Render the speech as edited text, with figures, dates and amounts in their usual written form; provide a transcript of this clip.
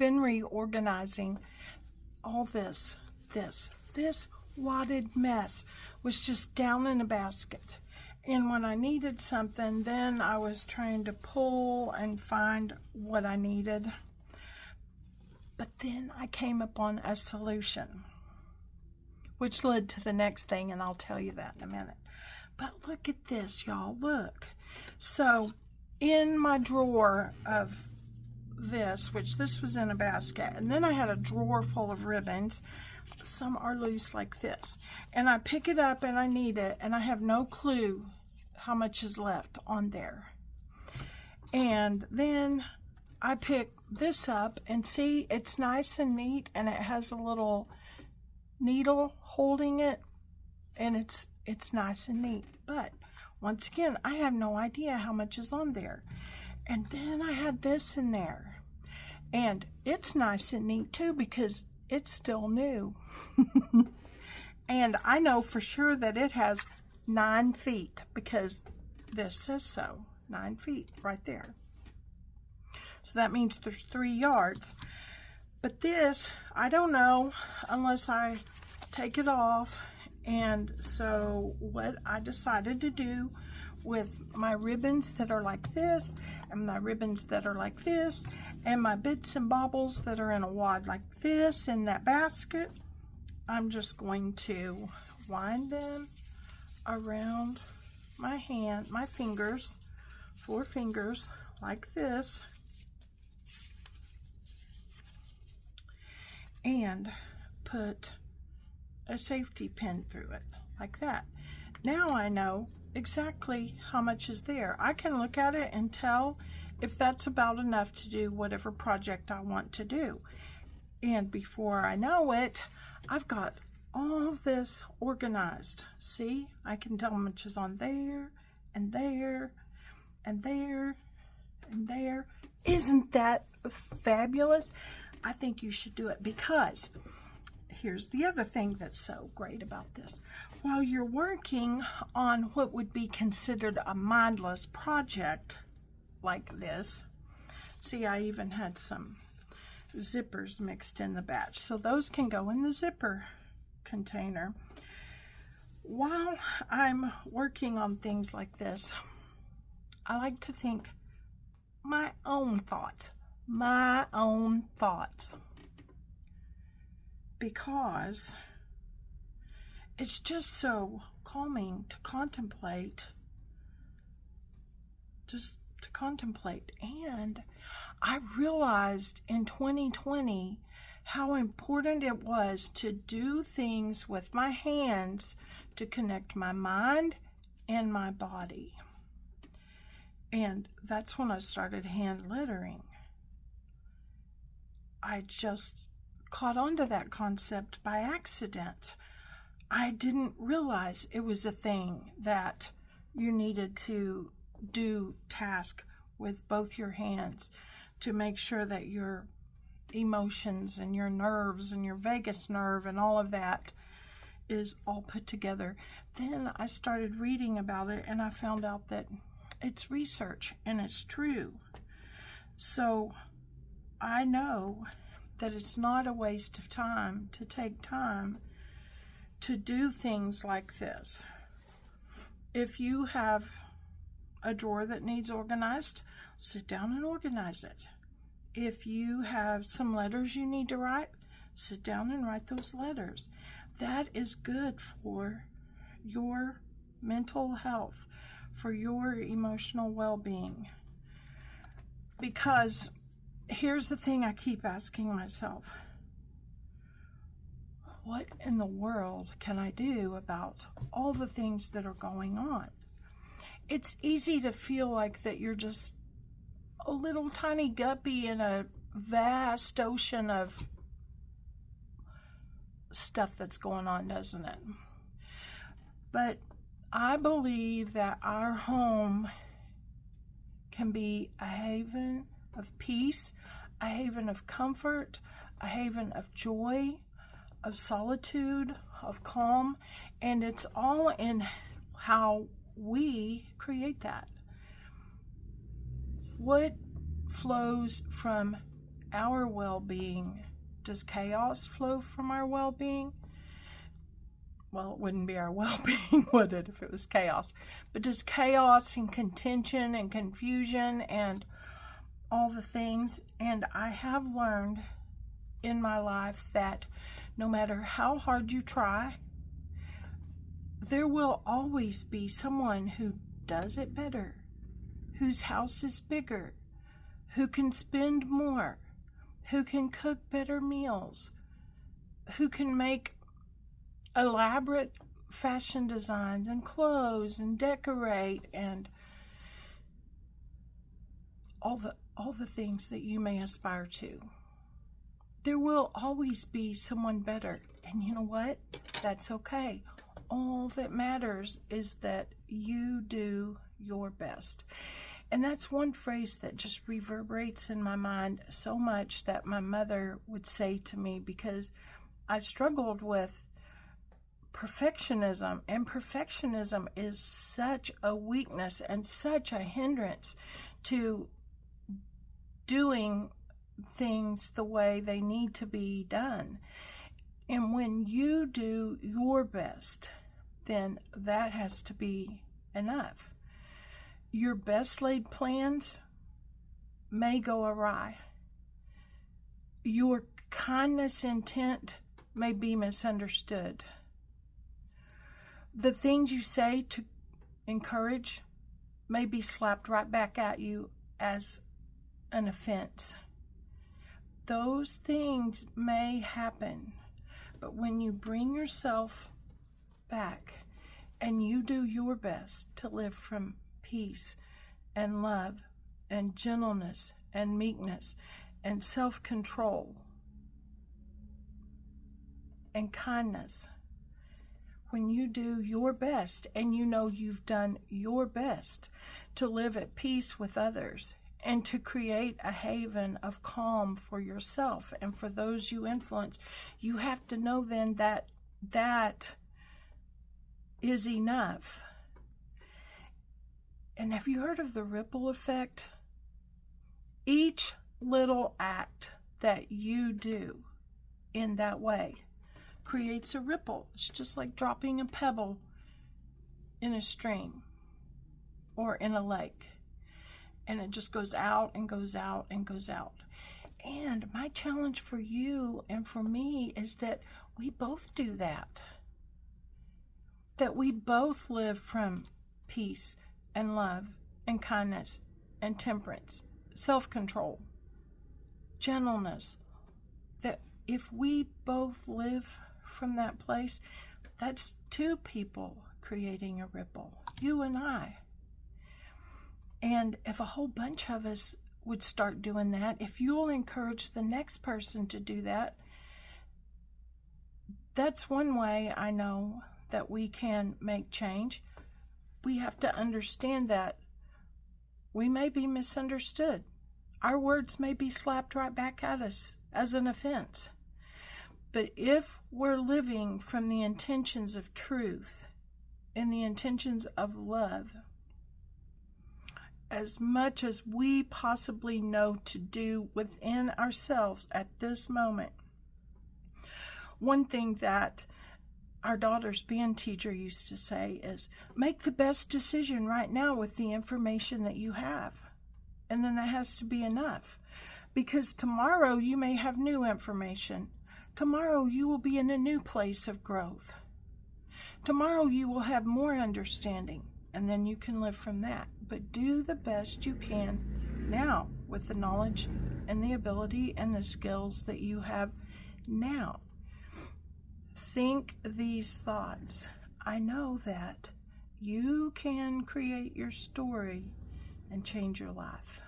been reorganizing all this wadded mess was just down in a basket. And when I needed something, then I was trying to pull and find what I needed. But then I came upon a solution, which led to the next thing, and I'll tell you that in a minute. But look at this, y'all, look. So in my drawer of this, which this was in a basket, and then I had a drawer full of ribbons. Some are loose like this, and I pick it up and I need it, and I have no clue how much is left on there. And then I pick this up and see, it's nice and neat, and it has a little needle holding it, and it's nice and neat. But once again, I have no idea how much is on there. And then I had this in there, and it's nice and neat too because it's still new. And I know for sure that it has 9 feet because this says so. 9 feet right there. So that means there's 3 yards. But this, I don't know unless I take it off. And so what I decided to do with my ribbons that are like this, and my ribbons that are like this, and my bits and baubles that are in a wad like this in that basket, I'm just going to wind them around my hand, my fingers, 4 fingers like this, and put a safety pin through it like that. Now I know exactly how much is there. I can look at it and tell if that's about enough to do whatever project I want to do. And before I know it, I've got all of this organized. See, I can tell how much is on there and there and there and there. Isn't that fabulous? I think you should do it, because here's the other thing that's so great about this. While you're working on what would be considered a mindless project like this, see, I even had some zippers mixed in the batch, so those can go in the zipper container. While I'm working on things like this, I like to think my own thoughts, because it's just so calming to contemplate, and I realized in 2020 how important it was to do things with my hands to connect my mind and my body. And that's when I started hand lettering. I just caught on to that concept by accident. I didn't realize it was a thing that you needed to do task with both your hands to make sure that your emotions and your nerves and your vagus nerve and all of that is all put together. Then I started reading about it, and I found out that it's research and it's true. So I know that it's not a waste of time to take time to do things like this. If you have a drawer that needs organized, sit down and organize it. If you have some letters you need to write, sit down and write those letters. That is good for your mental health, for your emotional well-being. Because here's the thing I keep asking myself: what in the world can I do about all the things that are going on? It's easy to feel like that you're just a little tiny guppy in a vast ocean of stuff that's going on, doesn't it? But I believe that our home can be a haven of peace, a haven of comfort, a haven of joy, of solitude, of calm, and it's all in how we create that. What flows from our well-being. Does chaos flow from our well-being? Well, it wouldn't be our well-being, would it, if it was chaos? But does chaos and contention and confusion and all the things? And I have learned in my life that no matter how hard you try, there will always be someone who does it better, whose house is bigger, who can spend more, who can cook better meals, who can make elaborate fashion designs and clothes and decorate and all the things that you may aspire to. There will always be someone better. And you know what? That's okay. All that matters is that you do your best. And that's one phrase that just reverberates in my mind so much that my mother would say to me, because I struggled with perfectionism, and perfectionism is such a weakness and such a hindrance to doing things the way they need to be done. And when you do your best, then that has to be enough. Your best laid plans may go awry. Your kindness intent may be misunderstood. The things you say to encourage may be slapped right back at you as an offense. Those things may happen, but when you bring yourself back and you do your best to live from peace and love and gentleness and meekness and self-control and kindness, when you do your best and you know you've done your best to live at peace with others and to create a haven of calm for yourself and for those you influence, you have to know then that that is enough. And have you heard of the ripple effect? Each little act that you do in that way creates a ripple. It's just like dropping a pebble in a stream or in a lake. And it just goes out and goes out and goes out. And my challenge for you and for me is that we both do that. That we both live from peace and love and kindness and temperance, self-control, gentleness. That if we both live from that place, that's two people creating a ripple, you and I. And if a whole bunch of us would start doing that, if you'll encourage the next person to do that, that's one way I know that we can make change. We have to understand that we may be misunderstood. Our words may be slapped right back at us as an offense. But if we're living from the intentions of truth and the intentions of love, as much as we possibly know to do within ourselves at this moment. One thing that our daughter's band teacher used to say is, make the best decision right now with the information that you have. And then that has to be enough. Because tomorrow you may have new information. Tomorrow you will be in a new place of growth. Tomorrow you will have more understanding. And then you can live from that. But do the best you can now with the knowledge and the ability and the skills that you have now. Think these thoughts. I know that you can create your story and change your life.